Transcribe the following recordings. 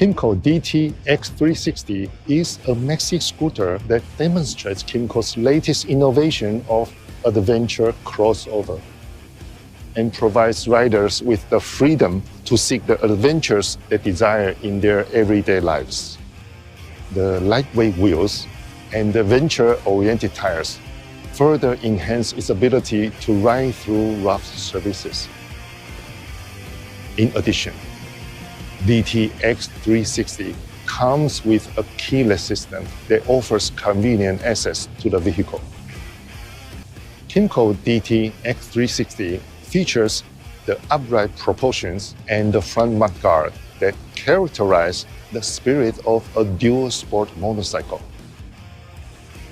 Kymco DT X360 is a Maxi scooter that demonstrates Kymco's latest innovation of adventure crossover and provides riders with the freedom to seek the adventures they desire in their everyday lives. The lightweight wheels and the venture-oriented tires further enhance its ability to ride through rough surfaces. In addition, DT X360 comes with a keyless system that offers convenient access to the vehicle. Kymco DT X360 features the upright proportions and the front mudguard that characterize the spirit of a dual-sport motorcycle.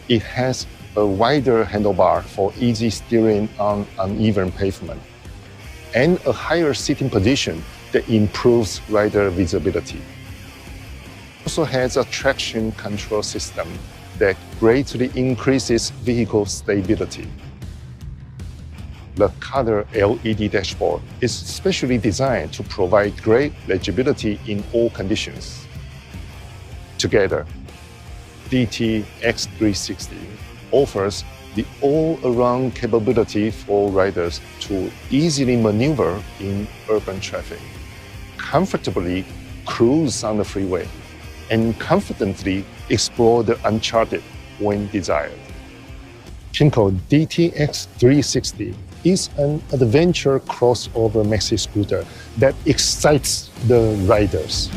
It has a wider handlebar for easy steering on uneven pavement and a higher sitting position that improves rider visibility. It also has a traction control system that greatly increases vehicle stability. The color LED dashboard is specially designed to provide great legibility in all conditions. Together, DT X360 offers the all-around capability for riders to easily maneuver in urban traffic, comfortably cruise on the freeway, and confidently explore the uncharted when desired. Kymco DT X360 is an adventure crossover maxi scooter that excites the riders.